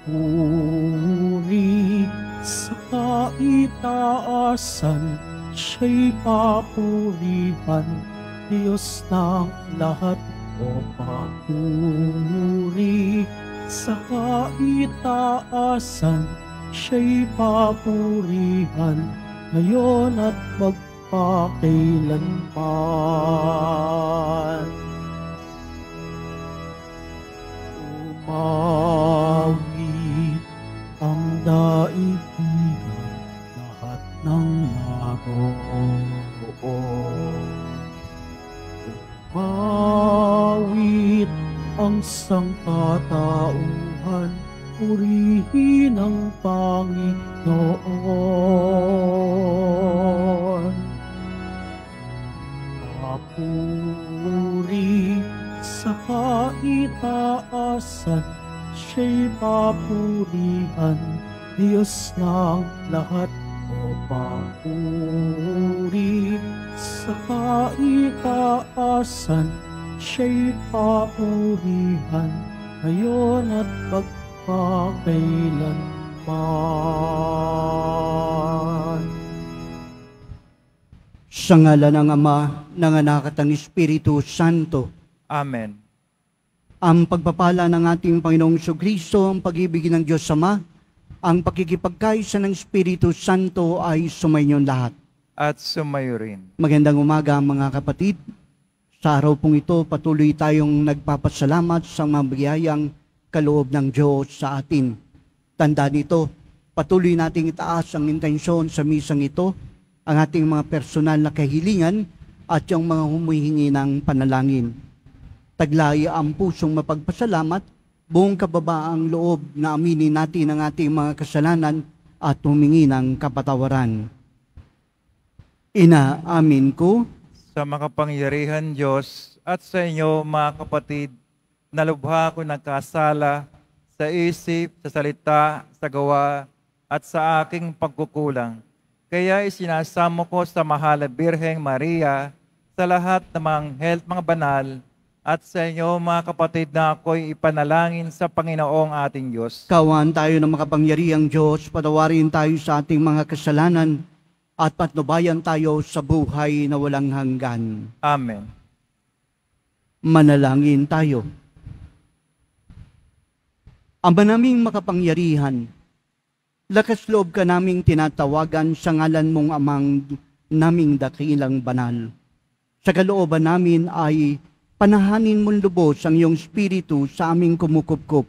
Puri sa kaitaasan, siya'y papurihan, Diyos ng lahat. O papuri sa kaitaasan, siya'y papurihan, ngayon at magpakailanman. Umawi ang daigdigan, lahat ng naroon. Umawit ang sangkatauhan, purihin ang Panginoon. Papuri sa kaitaasan, siya'y papurihan, Diyos ng lahat. O papuri sa kaitaasan, siya'y papurihan, ngayon at magpakailanman. Sa ngalan ng Ama, ng Anak at ng Espiritu Santo. Amen. Ang pagpapala ng ating Panginoong Jesucristo, ang pag-ibig ng Diyos Ama, ang pakikipagkaisa ng Espiritu Santo ay sumainyo lahat. At sumayo rin. Magandang umaga mga kapatid. Sa araw pong ito, patuloy tayong nagpapasalamat sa mga biyayang kaloob ng Diyos sa atin. Tandaan ito, patuloy nating itaas ang intensyon sa misang ito, ang ating mga personal na kahilingan at yung mga humihingi ng panalangin. Taglay ang pusong mapagpasalamat, buong kababaang loob na aminin natin ang ating mga kasalanan at humingi ng kapatawaran. Inaamin ko Sa makapangyarihan Diyos at sa inyo mga kapatid, nalubha ko ng kasala sa isip, sa salita, sa gawa at sa aking pagkukulang. Kaya isinasamo ko sa mahal na Birheng Maria, sa lahat ng mga anghel, mga banal, at sa inyo mga kapatid na ako'y ipanalangin sa Panginoong ating Diyos. kawan tayo ng makapangyarihang Diyos, patawarin tayo sa ating mga kasalanan at patnubayan tayo sa buhay na walang hanggan. Amen. Manalangin tayo. Ama naming makapangyarihan, lakas loob ka naming tinatawagan sa ngalan mong Amang naming dakilang banal. Sa kalooban namin ay panahanin mong lubos ang iyong Espiritu sa aming kumukupkup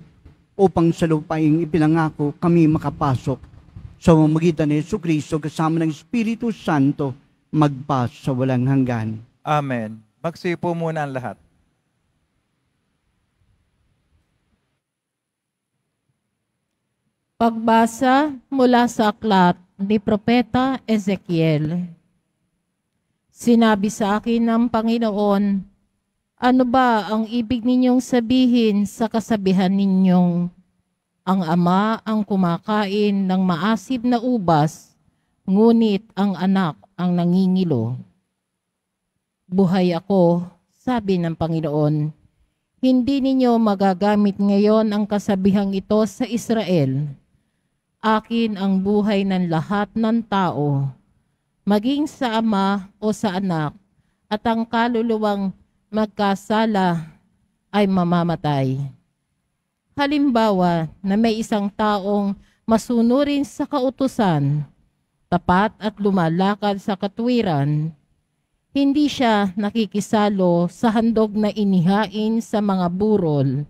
upang sa lupaing ipinangako kami makapasok. Sa pamamagitan ni Jesucristo kasama ng Espiritu Santo, magpa sa walang hanggan. Amen. Magsipo muna ang lahat. Pagbasa mula sa aklat ni Propeta Ezekiel. Sinabi sa akin ng Panginoon, ano ba ang ibig ninyong sabihin sa kasabihan ninyong, ang ama ang kumakain ng maasim na ubas, ngunit ang anak ang nangingilo? Buhay ako, sabi ng Panginoon, hindi ninyo magagamit ngayon ang kasabihang ito sa Israel. Akin ang buhay ng lahat ng tao, maging sa ama o sa anak, at ang kaluluwang magkasala ay mamamatay. Halimbawa na may isang taong masunurin sa kautusan, tapat at lumalakad sa katwiran, hindi siya nakikisalo sa handog na inihain sa mga burol,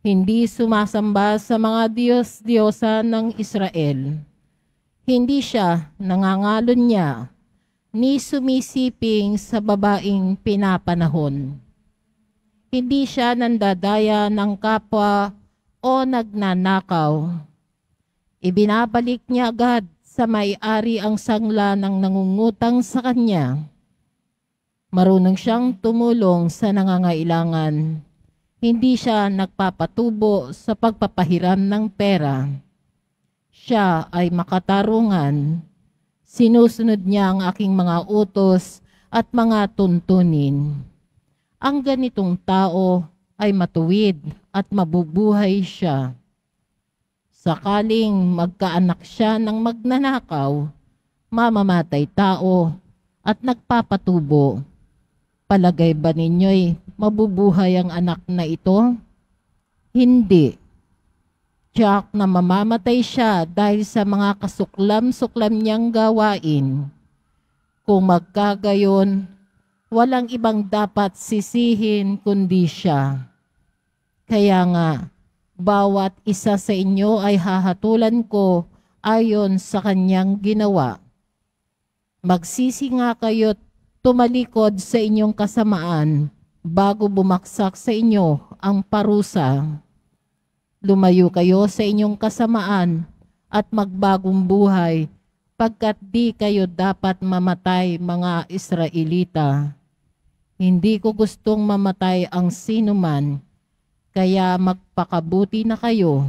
hindi sumasamba sa mga Diyos-Diyosa ng Israel. Hindi siya nangangalon niya, ni sumisiping sa babaeng pinapanahon. Hindi siya nandadaya ng kapwa o nagnanakaw. Ibinabalik niya agad sa may-ari ang sangla ng nangungutang sa kanya. Marunong siyang tumulong sa nangangailangan. Hindi siya nagpapatubo sa pagpapahiram ng pera. Siya ay makatarungan. Sinusunod niya ang aking mga utos at mga tuntunin. Ang ganitong tao ay matuwid at mabubuhay siya. Sakaling magkaanak siya ng magnanakaw, mamamatay tao at nagpapatubo. Palagay ba ninyo'y mabubuhay ang anak na ito? Hindi. Tiyak na mamamatay siya dahil sa mga kasuklam-suklam niyang gawain. Kung magkagayon, walang ibang dapat sisihin kundi siya. Kaya nga, bawat isa sa inyo ay hahatulan ko ayon sa kanyang ginawa. Magsisi nga kayo't tumalikod sa inyong kasamaan bago bumaksak sa inyo ang parusa. Lumayo kayo sa inyong kasamaan at magbagong buhay, pagkat di kayo dapat mamatay, mga Israelita. Hindi ko gustong mamatay ang sinuman, kaya magpakabuti na kayo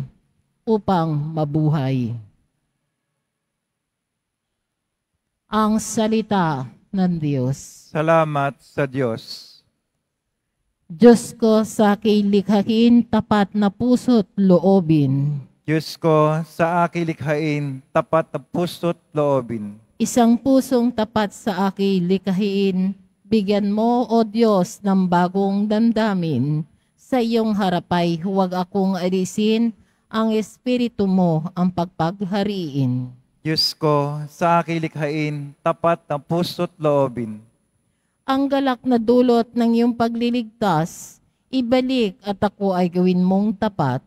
upang mabuhay. Ang salita ng Diyos. Salamat sa Diyos. Diyos ko, sa aking likhain tapat na puso't loobin. Diyos ko, sa aking likhain, tapat na puso't loobin. Isang pusong tapat sa aking likhain, bigyan mo, O Diyos, ng bagong damdamin. Sa iyong harapay, huwag akong alisin, ang Espiritu mo ang pagpaghariin. Diyos ko, sa aking likhain, tapat na puso't loobin. Ang galak na dulot ng iyong pagliligtas, ibalik at ako ay gawin mong tapat.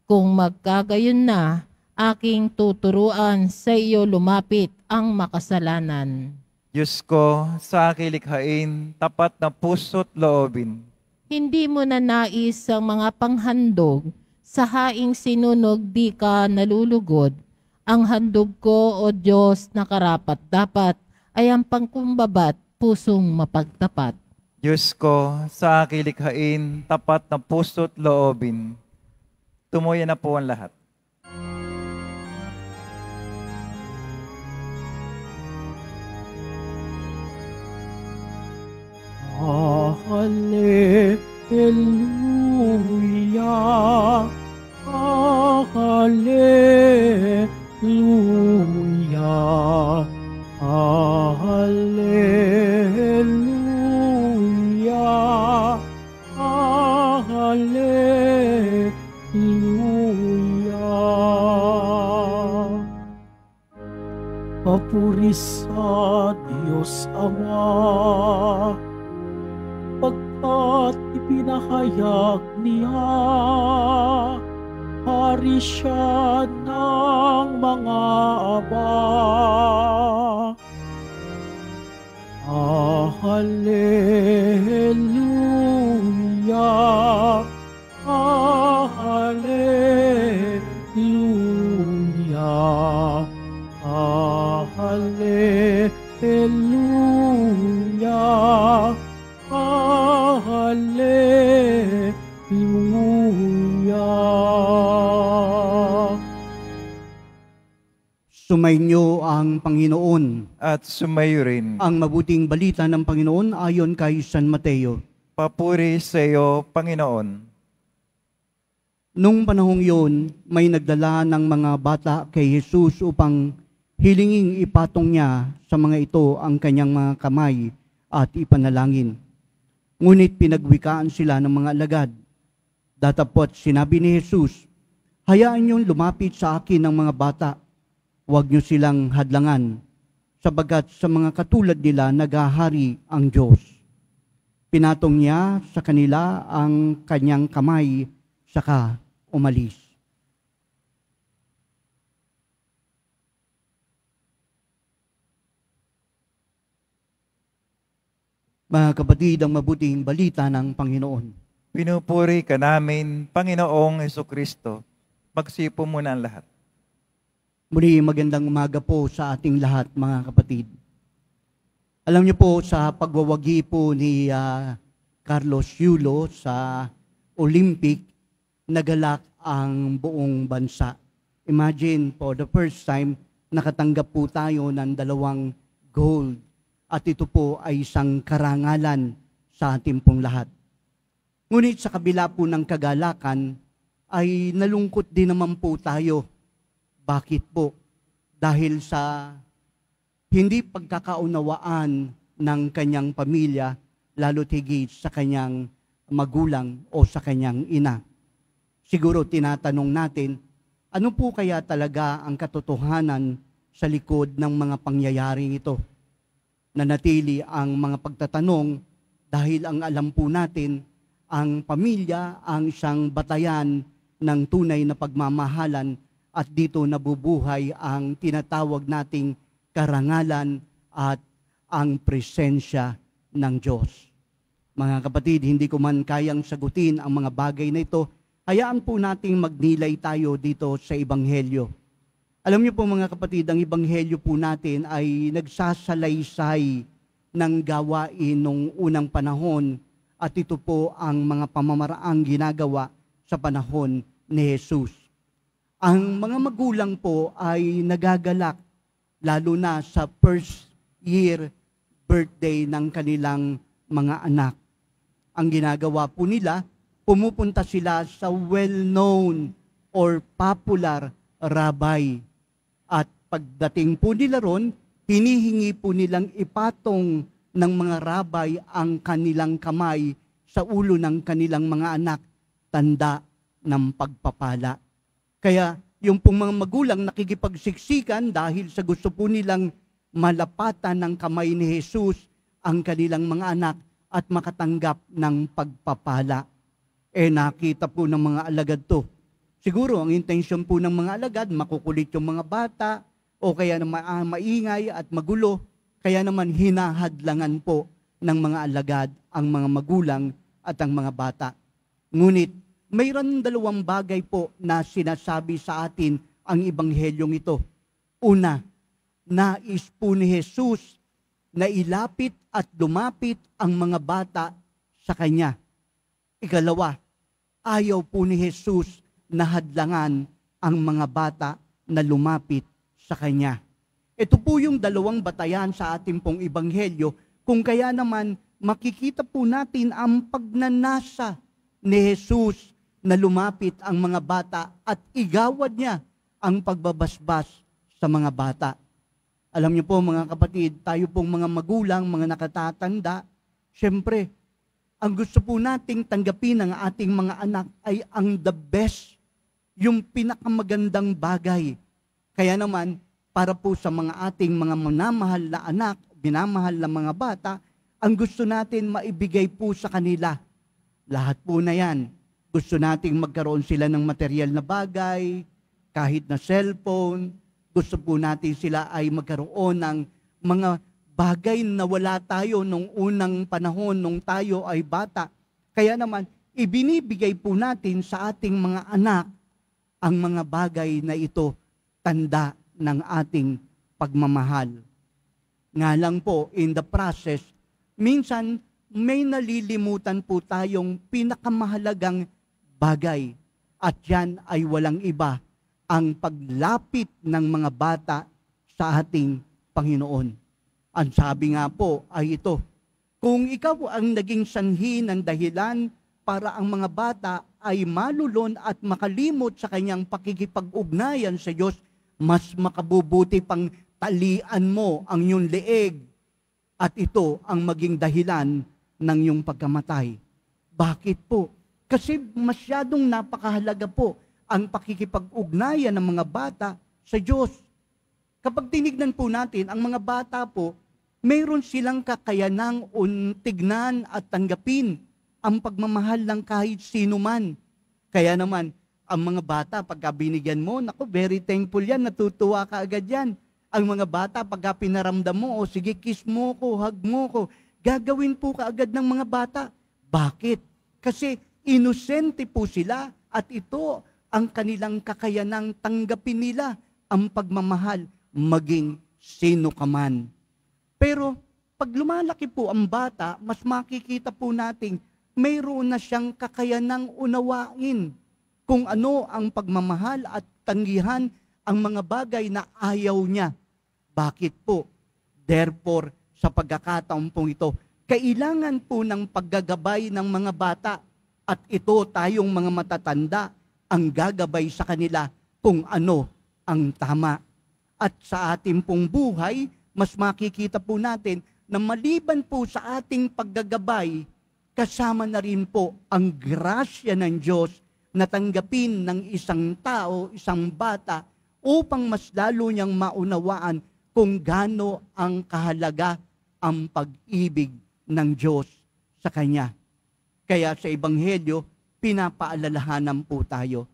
Kung magkagayon na, aking tuturuan sa iyo lumapit ang makasalanan. Diyos ko, sa aking likhain, tapat na puso't loobin. Hindi mo na nais ang mga panghandog, sa haing sinunog di ka nalulugod. Ang handog ko, O Diyos, na karapat-dapat ay ang pangkumbabat, pusong mapagtapat. Diyos ko, sa aking likhain, tapat na puso't loobin. Tumuyan na po ang lahat. Hallelujah, hallelujah, hallelujah, hallelujah. Papuri sa Diyos Ama, pagkat ipinahayag niya, hari siya ng mga aba. Hallelujah, hallelujah, hallelujah, hallelujah. Sumainyo ang Panginoon. At sumayo rin. Ang mabuting balita ng Panginoon ayon kay San Mateo. Papuri sa iyo, Panginoon. Nung panahong yun, may nagdala ng mga bata kay Jesus upang hilinging ipatong niya sa mga ito ang kanyang mga kamay at ipanalangin. Ngunit pinagwikaan sila ng mga alagad. Datapot sinabi ni Jesus, hayaan niyong lumapit sa akin ng mga bata. Huwag niyo silang hadlangan, sabagat sa mga katulad nila naghahari ang Diyos. Pinatong niya sa kanila ang kanyang kamay, saka umalis. Mga kapatid, ang mabuting balita ng Panginoon. Pinupuri ka namin, Panginoong Hesukristo. Magsipo muna ang lahat. Muli magandang umaga po sa ating lahat, mga kapatid. Alam niyo po, sa pagwawagi po ni Carlos Yulo sa Olympic, nagalak ang buong bansa. Imagine, for the first time, nakatanggap po tayo ng 2 gold. At ito po ay isang karangalan sa ating pong lahat. Ngunit sa kabila po ng kagalakan, ay nalungkot din naman po tayo Bakit po? Dahil sa hindi pagkakaunawaan ng kanyang pamilya, lalo higit sa kanyang magulang o sa kanyang ina. Siguro tinatanong natin, ano po kaya talaga ang katotohanan sa likod ng mga pangyayaring ito? Nanatili ang mga pagtatanong dahil ang alam po natin, ang pamilya ang isang batayan ng tunay na pagmamahalan at dito nabubuhay ang tinatawag nating karangalan at ang presensya ng Diyos. Mga kapatid, hindi ko man kayang sagutin ang mga bagay na ito, hayaan po nating magnilay tayo dito sa Ebanghelyo. Alam niyo po mga kapatid, ang Ebanghelyo po natin ay nagsasalaysay ng gawain nung unang panahon at ito po ang mga pamamaraang ginagawa sa panahon ni Jesus. Ang mga magulang po ay nagagalak lalo na sa first year birthday ng kanilang mga anak. Ang ginagawa po nila, pumupunta sila sa well-known or popular rabbi. At pagdating po nila ron, hinihingi po nilang ipatong ng mga rabbi ang kanilang kamay sa ulo ng kanilang mga anak, tanda ng pagpapala. Kaya yung pong mga magulang nakikipagsiksikan dahil sa gusto po nilang malapatan ng kamay ni Jesus ang kanilang mga anak at makatanggap ng pagpapala. Nakita po ng mga alagad to. Siguro ang intensyon po ng mga alagad, makukulit yung mga bata o kaya na maingay at magulo, kaya naman hinahadlangan po ng mga alagad ang mga magulang at ang mga bata. Ngunit mayroon dalawang bagay po na sinasabi sa atin ang Ebanghelyong ito. Una, nais po ni Jesus na ilapit at lumapit ang mga bata sa Kanya. Ikalawa, ayaw po ni Jesus na hadlangan ang mga bata na lumapit sa Kanya. Ito po yung dalawang batayan sa ating pong Ebanghelyo, kung kaya naman makikita po natin ang pagnanasa ni Jesus na lumapit ang mga bata at igawad niya ang pagbabasbas sa mga bata. Alam niyo po mga kapatid, tayo pong mga magulang, mga nakatatanda, syempre, ang gusto po nating tanggapin ng ating mga anak ay ang the best, yung pinakamagandang bagay. Kaya naman, para po sa mga ating mga minamahal na anak, minamahal na mga bata, ang gusto natin maibigay po sa kanila. Lahat po na yan. Gusto nating magkaroon sila ng material na bagay, kahit na cellphone. Gusto po natin sila ay magkaroon ng mga bagay na wala tayo nung unang panahon, nung tayo ay bata. Kaya naman, ibinibigay po natin sa ating mga anak ang mga bagay na ito, tanda ng ating pagmamahal. Nga lang po, in the process, minsan may nalilimutan po tayong pinakamahalagang bagay. At yan ay walang iba, ang paglapit ng mga bata sa ating Panginoon. Ang sabi nga po ay ito, kung ikaw ang naging sanhi ng dahilan para ang mga bata ay malulon at makalimot sa kanyang pakikipag-ugnayan sa Diyos, mas makabubuti pang talian mo ang iyong leeg at ito ang maging dahilan ng iyong pagkamatay. Bakit po? Kasi masyadong napakahalaga po ang pakikipag-ugnayan ng mga bata sa Diyos. Kapag tinignan po natin, ang mga bata po, mayroon silang kakayanang tignan at tanggapin ang pagmamahal ng kahit sino man. Kaya naman, ang mga bata, pagka binigyan mo, naku, very thankful yan, natutuwa ka agad yan. Ang mga bata, pagka pinaramdam mo, o sige, kiss mo ko, hug mo ko, gagawin po kaagad ng mga bata. Bakit? Kasi inosente po sila at ito ang kanilang kakayanang tanggapin nila ang pagmamahal maging sino ka man. Pero pag lumalaki po ang bata, mas makikita po nating mayroon na siyang kakayanang unawain kung ano ang pagmamahal at tanggihan ang mga bagay na ayaw niya. Bakit po? Therefore, sa pagkakataon pong ito, kailangan po ng paggagabay ng mga bata at ito tayong mga matatanda ang gagabay sa kanila kung ano ang tama. At sa ating pong buhay, mas makikita po natin na maliban po sa ating paggagabay, kasama na rin po ang grasya ng Diyos na tanggapin ng isang tao, isang bata, upang mas lalo niyang maunawaan kung gaano ang kahalaga ang pag-ibig ng Diyos sa Kanya. Kaya sa Ebanghelyo, pinapaalalahanan po tayo.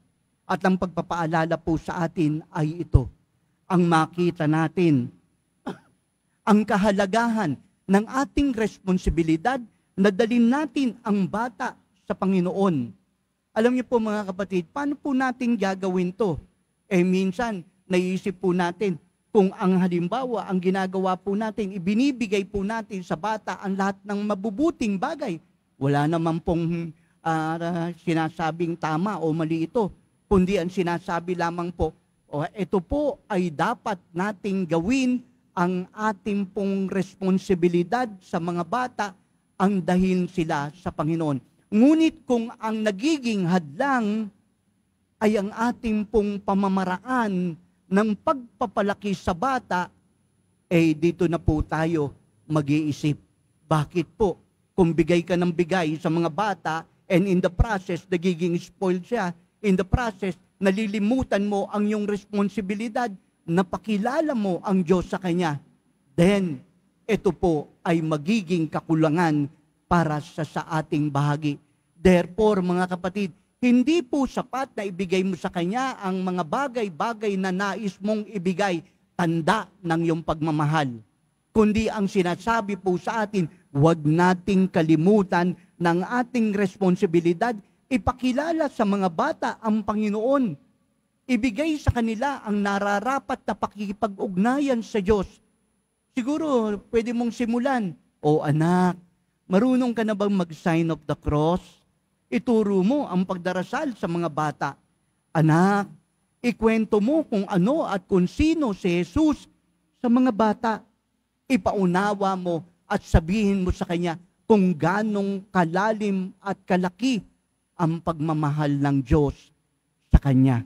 At ang pagpapaalala po sa atin ay ito, ang makita natin, ang kahalagahan ng ating responsibilidad na dalhin natin ang bata sa Panginoon. Alam niyo po mga kapatid, paano po natin gagawin to? Minsan, naiisip po natin, kung ang halimbawa, ang ginagawa po natin, ibinibigay po natin sa bata ang lahat ng mabubuting bagay. Wala naman pong sinasabing tama o mali ito, kundi ang sinasabi lamang po, ito po ay dapat nating gawin ang ating pong responsibilidad sa mga bata, ang dahin sila sa Panginoon. Ngunit kung ang nagiging hadlang ay ang ating pong pamamaraan ng pagpapalaki sa bata, dito na po tayo mag-iisip. Bakit po? Kung bigay ka ng bigay sa mga bata, and in the process, nagiging spoiled siya, in the process, nalilimutan mo ang iyong responsibilidad na pakilala mo ang Diyos sa Kanya, then ito po ay magiging kakulangan para sa ating bahagi. Therefore, mga kapatid, hindi po sapat na ibigay mo sa Kanya ang mga bagay-bagay na nais mong ibigay, tanda ng iyong pagmamahal. Kundi ang sinasabi po sa atin, huwag nating kalimutan ng ating responsibilidad, ipakilala sa mga bata ang Panginoon. Ibigay sa kanila ang nararapat na pakikipag-ugnayan sa Diyos. Siguro, pwede mong simulan, anak, marunong ka na bang mag-sign of the cross? Ituro mo ang pagdarasal sa mga bata. Anak, ikwento mo kung ano at kung sino si Jesus sa mga bata. Ipaunawa mo at sabihin mo sa Kanya kung ganong kalalim at kalaki ang pagmamahal ng Diyos sa Kanya.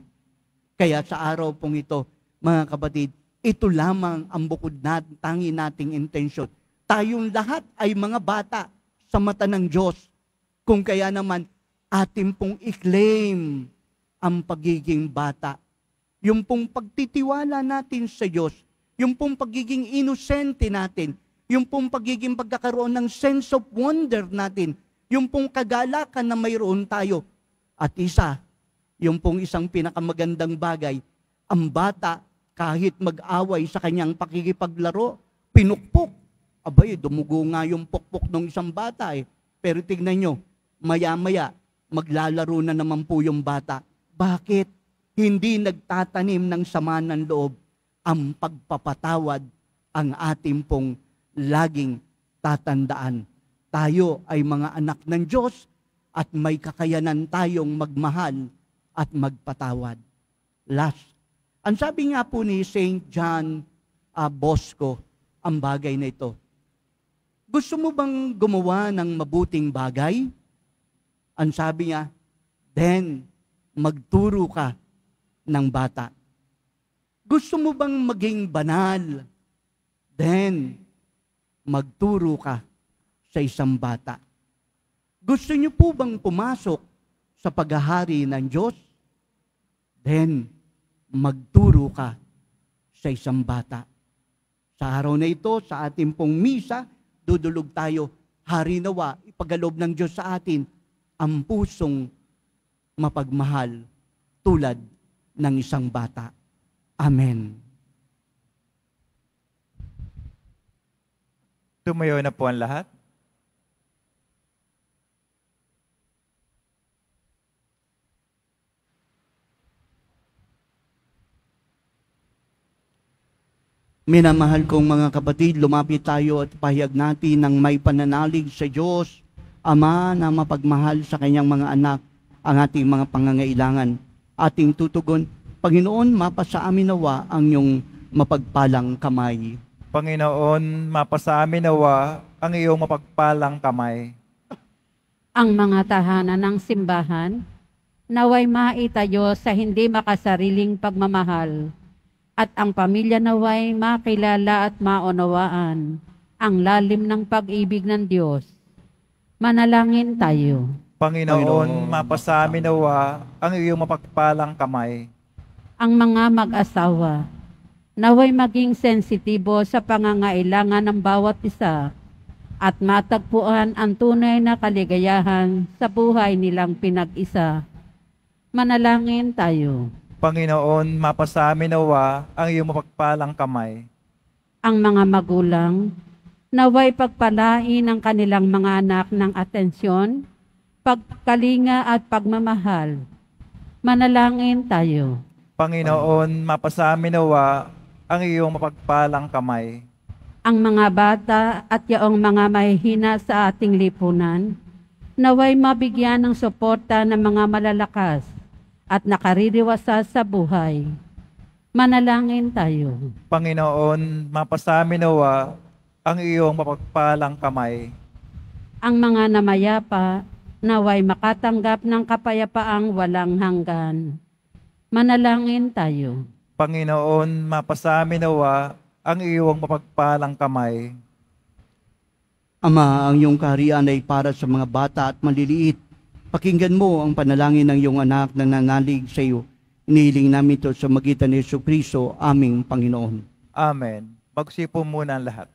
Kaya sa araw pong ito, mga kapatid, ito lamang ang bukod na tangi nating intensyon. Tayong lahat ay mga bata sa mata ng Diyos. Kung kaya naman, atin pong i-claim ang pagiging bata. Yung pong pagtitiwala natin sa Diyos, yung pong pagiging inosente natin, yung pong pagiging pagkakaroon ng sense of wonder natin, yung pong kagalakan na mayroon tayo. At yung pong isang pinakamagandang bagay, ang bata kahit mag-away sa kanyang pakikipaglaro, pinukpok. Abay, dumugo nga yung pukpok ng isang bata Pero tignan nyo, maya-maya, maglalaro na naman po yung bata. Bakit? Hindi nagtatanim ng sama ng loob. Ang pagpapatawad ang ating pong laging tatandaan. Tayo ay mga anak ng Diyos at may kakayanan tayong magmahal at magpatawad. Last, ang sabi nga po ni St. John Bosco, ang bagay na ito. Gusto mo bang gumawa ng mabuting bagay? Ang sabi niya, then magturo ka ng bata. Gusto mo bang maging banal? Then magturo ka sa isang bata. Gusto niyo po bang pumasok sa paghahari ng Diyos? Then magturo ka sa isang bata. Sa araw na ito, sa ating pong misa, dudulog tayo, hari nawa, ipagalob ng Diyos sa atin ang pusong mapagmahal tulad ng isang bata. Amen. Tumayo na po ang lahat. Minamahal kong mga kapatid, lumapit tayo at pahayag natin ng may pananalig sa Diyos, Ama na mapagmahal sa kanyang mga anak ang ating mga pangangailangan. Ating tutugon, Panginoon, mapasa amin nawa ang iyong mapagpalang kamay. Panginoon, mapasa amin nawa ang iyong mapagpalang kamay. Ang mga tahanan ng simbahan, naway maitayo sa hindi makasariling pagmamahal at ang pamilya naway makilala at maunawaan ang lalim ng pag-ibig ng Diyos. Manalangin tayo. Panginoon, mapasamin nawa ang iyong mapagpalang kamay. Ang mga mag-asawa naway maging sensitibo sa pangangailangan ng bawat isa at matagpuan ang tunay na kaligayahan sa buhay nilang pinag-isa. Manalangin tayo. Panginoon, mapasamin nawa ang iyong mapagpalang kamay. Ang mga magulang naway pagpalain ang kanilang mga anak ng atensyon, pagkalinga at pagmamahal. Manalangin tayo. Panginoon, mapasamin nawa ang iyong mapagpalang kamay. Ang mga bata at yaong mga mahihina sa ating lipunan, naway mabigyan ng suporta ng mga malalakas at nakaririwasa sa buhay. Manalangin tayo. Panginoon, mapasamin nawa ang iyong mapagpalang kamay. Ang mga namayapa, naway makatanggap ng kapayapaang walang hanggan. Manalangin tayo. Panginoon, mapasamin nawa ang iyong mapagpalang kamay. Ama, ang iyong kaharian ay para sa mga bata at maliliit. Pakinggan mo ang panalangin ng iyong anak na nanalig sa iyo. Inihiling namin ito sa magitan ni Jesucristo, aming Panginoon. Amen. Magsipo muna ang lahat.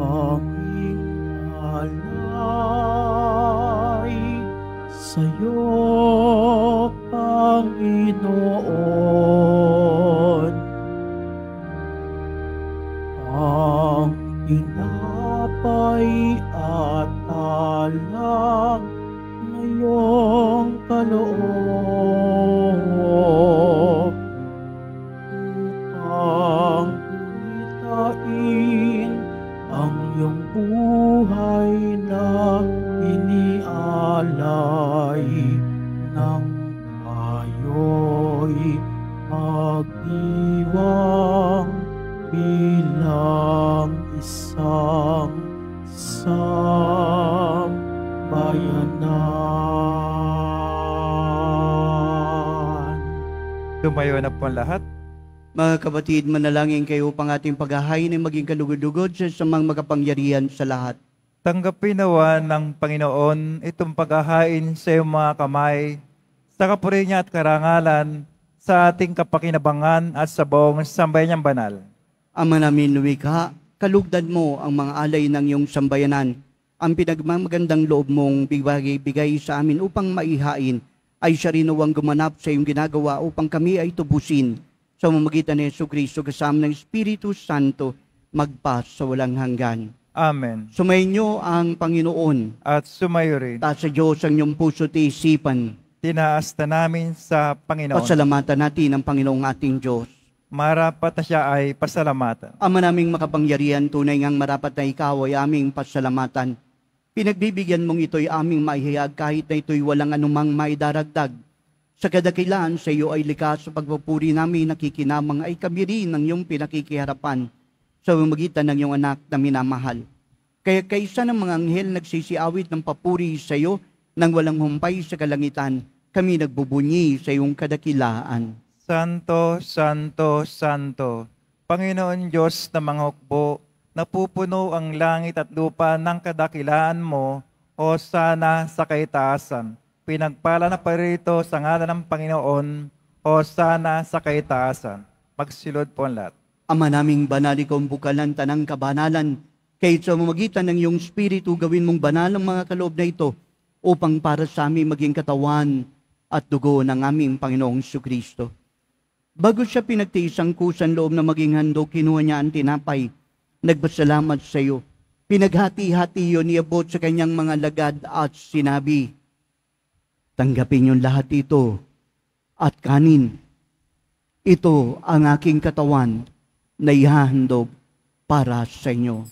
Aming alay sa'yo, Panginoon. Ang tinapay at alak ngayong kaloob upang gunitain ang iyong buhay na inialay ng tayo'y magdiwang bilang isang sambayanan. Tumayo na po ang lahat. Mga kapatid, manalangin kayo upang ating paghahain ay maging kalugod-lugod sa samang makapangyarihan sa lahat. Tanggapin nawa ng Panginoon itong paghahain sa iyong mga kamay, sa kapuri niya at karangalan, sa ating kapakinabangan at sa buong sambayan niyang banal. Ama namin lumikha, kalugdan mo ang mga alay ng iyong sambayanan. Ang pinagmamagandang loob mong bigay sa amin upang maihain ay siya rin nawang gumanap sa iyong ginagawa upang kami ay tubusin. Sa mamagitan ni Jesucristo kasama ng Espiritu Santo, magpas sa walang hanggan. Amen. Sumainyo ang Panginoon. At sumayo rin. Taas sa Diyos ang iyong puso't isipan. Tinaas na namin sa Panginoon. Pasalamatan natin ang Panginoong ating Diyos. Marapat na siya ay pasalamatan. Ama naming makapangyarihan, tunay ngang marapat na ikaw ay aming pasalamatan. Pinagbibigyan mong ito'y aming maihayag kahit na ito'y walang anumang maidaragdag. Sa kadakilaan sa iyo ay likas sa pagpupuri namin nakikinamang ay kami rin ng iyong pinakikiharapan sa pamamagitan ng iyong anak na minamahal. Kaya kaysa ng mga anghel nagsisiawit ng papuri sa iyo nang walang humpay sa kalangitan, kami nagbubunyi sa iyong kadakilaan. Santo, Santo, Santo, Panginoon Diyos na mga hukbo, napupuno ang langit at lupa ng kadakilaan mo, o sana sa kaitaasan. Pinagpala na parito sa ngalan ng Panginoon, o sana sa kaitaasan. Magsilod po ang lahat. Ama naming banal, ikaw ang bukalan tanang kabanalan, kahit sa mamagitan ng iyong Espiritu gawin mong banal ang mga kaloob na ito, upang para sa amin maging katawan at dugo ng aming Panginoong Jesucristo. Bago siya pinagtiis ang kusang loob na maging handog, kinuha niya ang tinapay, nagpasalamat sa iyo. Pinaghati-hati yun, niabot sa kanyang mga lagad at sinabi, tanggapin yung lahat ito at kanin. Ito ang aking katawan na ihahandog para sa inyo.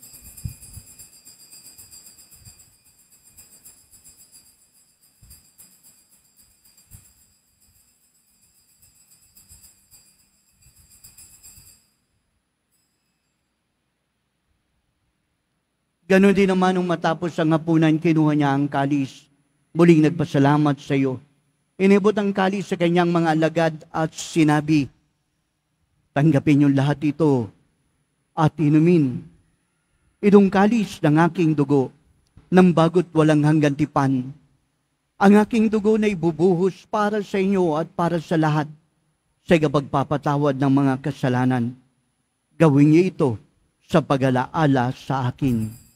Ganon din naman nung matapos ang hapunan, kinuha niya ang kalis. Muling nagpasalamat sa iyo. Inibot ang kalis sa kanyang mga alagad at sinabi, tanggapin niyo lahat ito at inumin. Itong kalis ng aking dugo, ng bago't walang hanggan tipan. Ang aking dugo na ibubuhos para sa inyo at para sa lahat sa pagpapatawad ng mga kasalanan. Gawin niyo ito sa pag-alaala sa akin.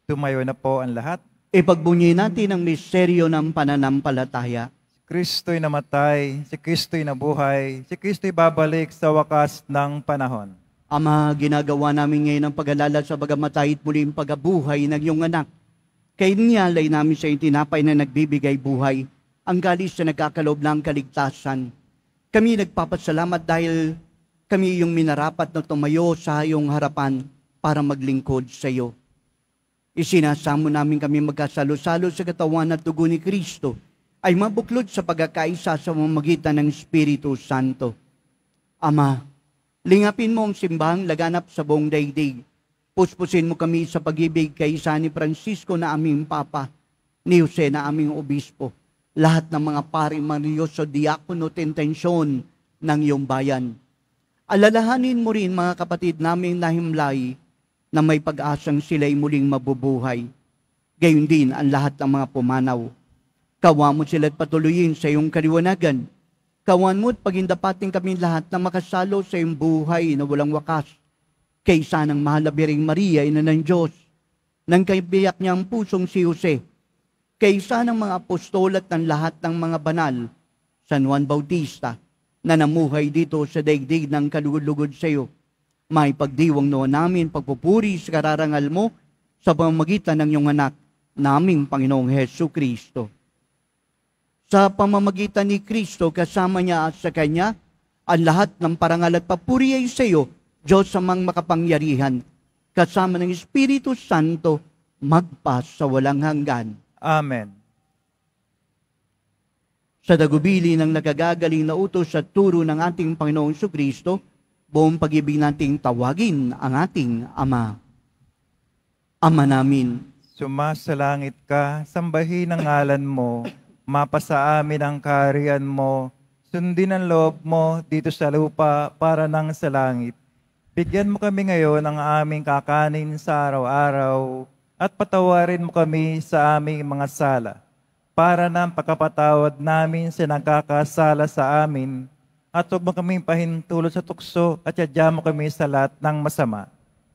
Tumayo na po ang lahat. Ipagbunyi natin ang misteryo ng pananampalataya. Si Kristo'y namatay, si Kristo'y nabuhay, si Kristo'y babalik sa wakas ng panahon. Ama, ginagawa namin ngayon ang pag-alala sa bagamatay at muling pagabuhay ng iyong anak. Kaya niyalay namin sa iyong tinapay na nagbibigay buhay, ang galis na nagkakaloob ng kaligtasan. Kami nagpapasalamat dahil kami yung minarapat na tumayo sa iyong harapan para maglingkod sa iyo. Isinasamo namin kami magkasalo-salo sa katawan at dugo ni Kristo ay mabuklod sa pagkakaisa sa pamamagitan ng Espiritu Santo. Ama, lingapin mo ang simbahang laganap sa buong daigdig. Puspusin mo kami sa pag-ibig kay Isa ni Francisco na aming Papa, ni Jose na aming Obispo, lahat ng mga pari manyoso, diakono at intensyon ng iyong bayan. Alalahanin mo rin mga kapatid naming nahimlay na may pag-asang sila'y muling mabubuhay. Gayon din ang lahat ng mga pumanaw. Kawa mo sila't patuloyin sa iyong kaliwanagan. Kawan mo at pagindapating kami lahat na makasalo sa iyong buhay na walang wakas. Kaysa ng mahal na Birheng Maria, ina ng Diyos, nang kaibiyak niyang pusong si Jose, kaysa ng mga apostol at ng lahat ng mga banal, San Juan Bautista, na namuhay dito sa daigdig ng kalugod-lugod sa iyo, may pagdiwang noon namin pagpupuri sa kararangal mo sa pamamagitan ng iyong anak, naming Panginoong Hesu Kristo. Sa pamamagitan ni Kristo, kasama niya at sa Kanya, ang lahat ng parangal at papuri ay sa iyo, Diyos amang makapangyarihan, kasama ng Espiritu Santo, magpa sa walang hanggan. Amen. Sa dagubili ng nagagagaling na utos at turo ng ating Panginoong Kristo, buong pag-ibig nating tawagin ang ating Ama. Ama namin, Sumasalangit ka, sambahin ang ngalan mo, mapasa amin ang kaharian mo, sundin ang loob mo dito sa lupa para nang sa langit. Bigyan mo kami ngayon ng aming kakanin sa araw-araw at patawarin mo kami sa aming mga sala para nang pagkapatawad namin sa nagkakasala sa amin at huwag mo kaming pahintulot sa tukso at yadya mo kami sa lahat ng masama.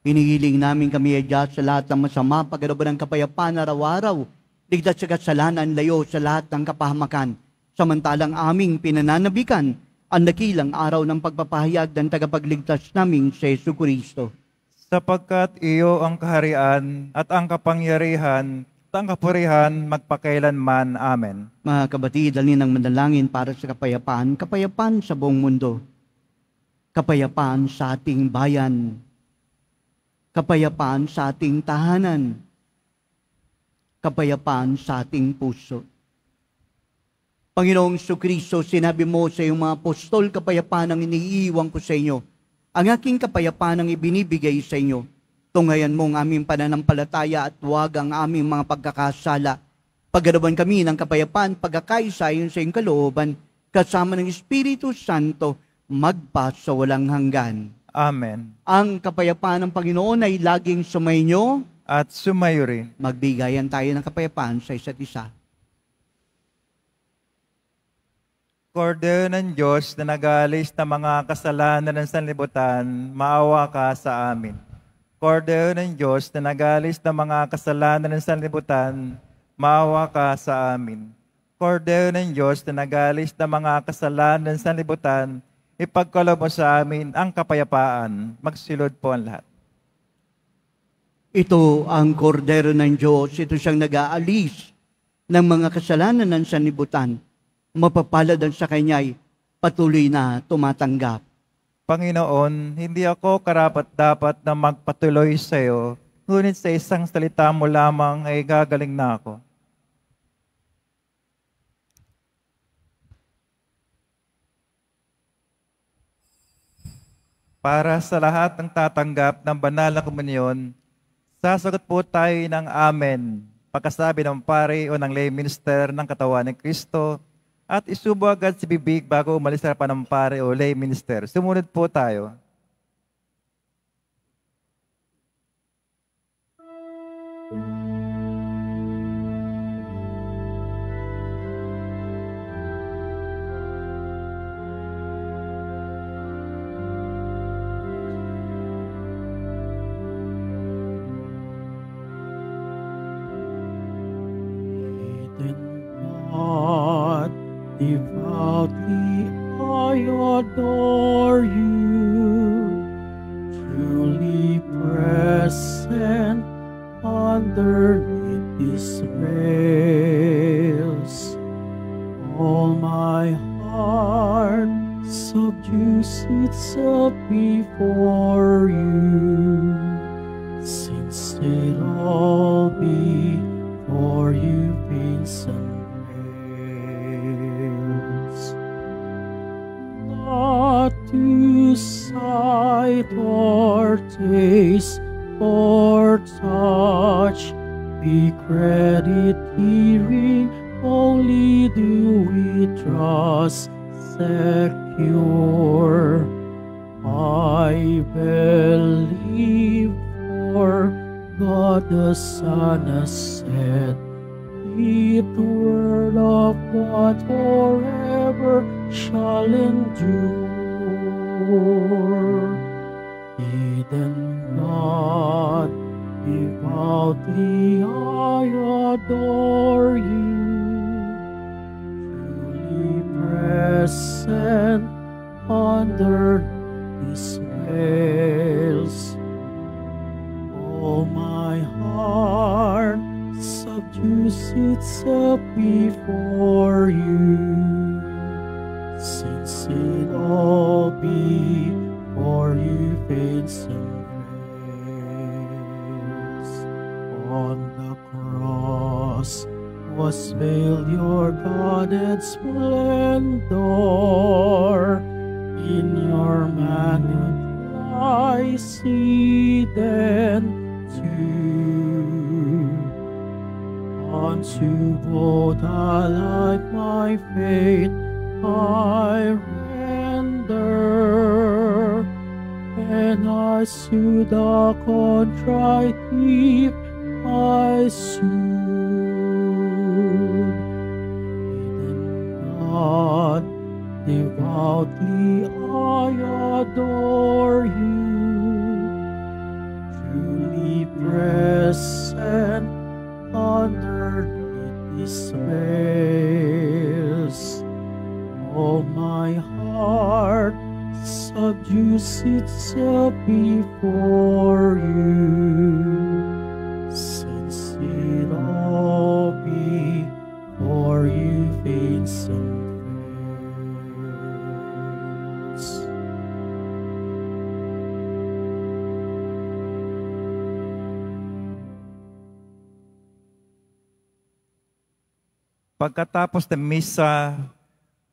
hinihiling namin kami adya sa lahat ng masama, pagkaraban ng kapayapaan araw-araw, ligtas sa kasalanan, layo sa lahat ng kapahamakan, samantalang aming pinananabikan ang dakilang araw ng pagpapahayag ng tagapagligtas naming si Jesu Kristo. Sapagkat iyo ang kaharian at ang kapangyarihan at ang kapurihan magpakailanman. Amen. Mga kabatid, dalhin ang manalangin para sa kapayapaan, kapayapaan sa buong mundo, kapayapaan sa ating bayan, kapayapaan sa ating tahanan, kapayapaan sa ating puso. Panginoong Kristo, sinabi mo sa iyong mga apostol, kapayapaan ang iniiwan ko sa inyo. Ang aking kapayapaan ang ibinibigay sa inyo. Tunghayan mo ang aming pananampalataya at huwag ang aming mga pagkakasala. Pagaraban kami ng kapayapaan, pagkakaisa sa iyong kalooban, kasama ng Espiritu Santo, magpa sa walang hanggan. Amen. Ang kapayapaan ng Panginoon ay laging sumainyo. At sumayo rin. Magbigayan tayo ng kapayapaan sa isa't isa. Kordero ng Diyos na nag-aalis ng mga kasalanan ng sanlibutan, maawa ka sa amin. Kordero ng Diyos na nag-aalis ng mga kasalanan ng sanlibutan, maawa ka sa amin. Kordero ng Diyos na nag-aalis ng mga kasalanan ng sanlibutan, ipagkaloob mo sa amin ang kapayapaan. Magsilod po ang lahat. Ito ang kordero ng Diyos, ito siyang nag-aalis ng mga kasalanan ng sanlibutan. Mapapalad ang sa Kanya'y patuloy na tumatanggap. Panginoon, hindi ako karapat-dapat na magpatuloy sa iyo, ngunit sa isang salita mo lamang ay gagaling na ako. Para sa lahat ng tatanggap ng banal na komunyon, sasagot po tayo ng Amen, pagkasabi ng pare o ng lay minister ng katawan ng Kristo, at isubo agad si bibig bago umalis sa harapan ng pare o lay minister. Sumunod po tayo. God, devoutly I adore you, truly present underneath these veils. All my heart subdues itself before you, since it all before you pains and veils. Not to sight or taste or touch be credit hearing, only do we trust secure. I believe, for God the Son has said, "Keep the word of God forever shall endure." Hidden God, devoutly I adore you, truly present under these veils. All my heart subdues itself before you, since it all before you fades and veils. On the cross was veiled your godhead splendor, in your manhood lies hidden too. Unto both alike my faith I render, and I soothe the contrite thief I soothe. Hidden God, devoutly I adore you, truly present underneath these veils. All my heart subdues itself before you, since it all before you fades and fails. Pagkatapos ng misa,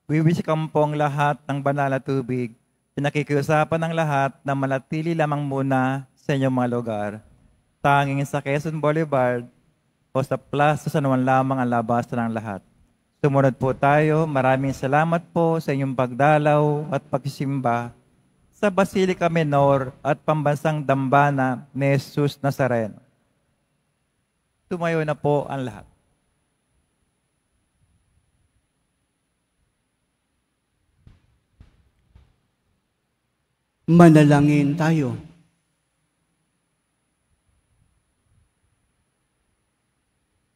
wiwisikan po ang lahat ng banal na tubig. Pinakikiusapan ng lahat na manatili lamang muna sa inyong mga lugar. Tanging sa Quezon Boulevard o sa Plaza San Juan lamang ang labasan ng lahat. Sumunod po tayo. Maraming salamat po sa inyong pagdalaw at pagsisimba sa Basilica Menor at Pambansang Dambana ni Jesus Nazareno. Tumayo na po ang lahat. Manalangin tayo.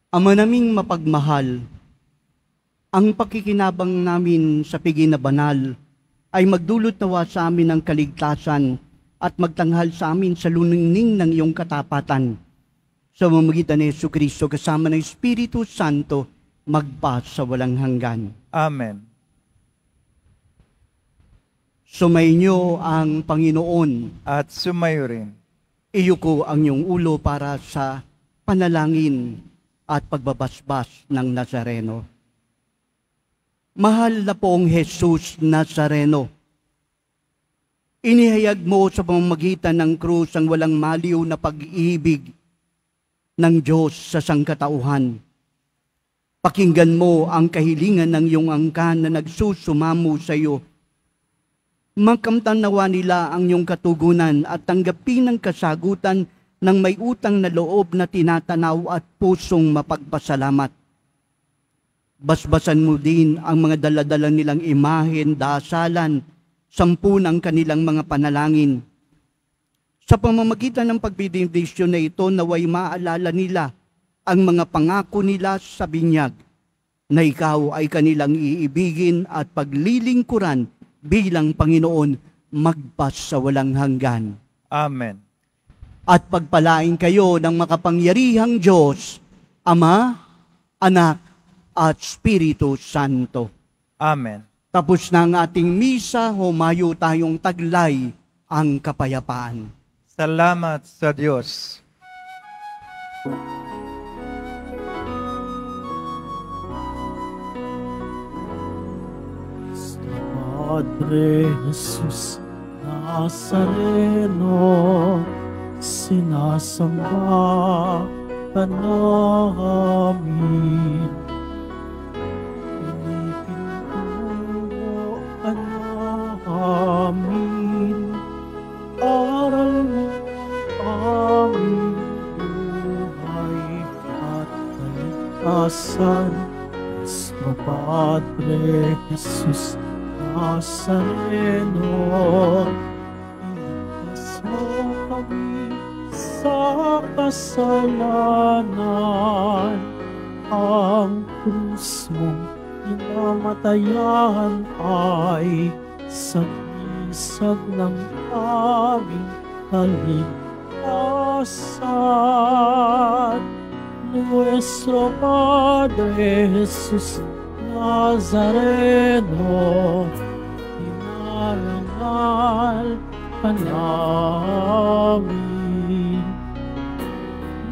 Ama naming mapagmahal, ang pakikinabang namin sa piging na banal ay magdulot nawa sa amin ng kaligtasan at magtanghal sa amin sa luningning ng iyong katapatan. Sa mamagitan ni Jesucristo kasama ng Espiritu Santo, magpa sa walang hanggan. Amen. Sumainyo ang Panginoon. At sumayo rin. Iyuko ang iyong ulo para sa panalangin at pagbabasbas ng Nazareno. Mahal na pong Jesus Nazareno, Inihayag mo sa pamamagitan ng krus ang walang maliw na pag-ibig ng Diyos sa sangkatauhan. Pakinggan mo ang kahilingan ng iyong angkan na nagsusumamo sa iyo. Makamtan nawa nila ang iyong katugunan at tanggapin ang kasagutan ng may utang na loob na tinatanaw at pusong mapagpasalamat. Basbasan mo din ang mga daladala nilang imahen, dasalan, sampu ng kanilang mga panalangin. Sa pamamagitan ng pagbibindisyon na ito, naway maalala nila ang mga pangako nila sa binyag, na ikaw ay kanilang iibigin at paglilingkuran bilang Panginoon magpas sa walang hanggan. Amen. At pagpalain kayo ng makapangyarihang Diyos, Ama, Anak, at Espiritu Santo. Amen. Tapos na ang ating misa, humayo tayong taglay ang kapayapaan. Salamat sa Diyos. Padre Jesus Nazareno, sinasamba ka namin. Pinipintulo ka namin, aral mo aming buhay at kaligtasan. Nuestro Padre Jesus Nazareno, iligtas mo kami sa kasalanan. Ang krus mong pinamatayan ay sagisag ng aming kaligtasan. Nuestro Padre Jesus Nazareno, inarangal ka namin.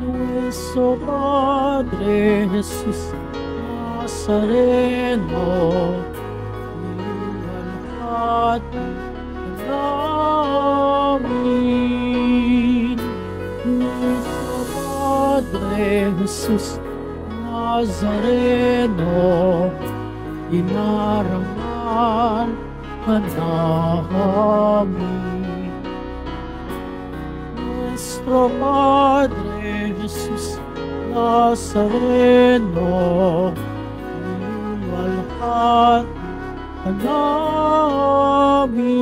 Nuestro Padre Jesus Nazareno, niluwalhati ka namin. Nuestro Padre Jesus Nazareno, inarangal ka namin. Nuestro Padre Jesus Nazareno, niluwalhati ka namin.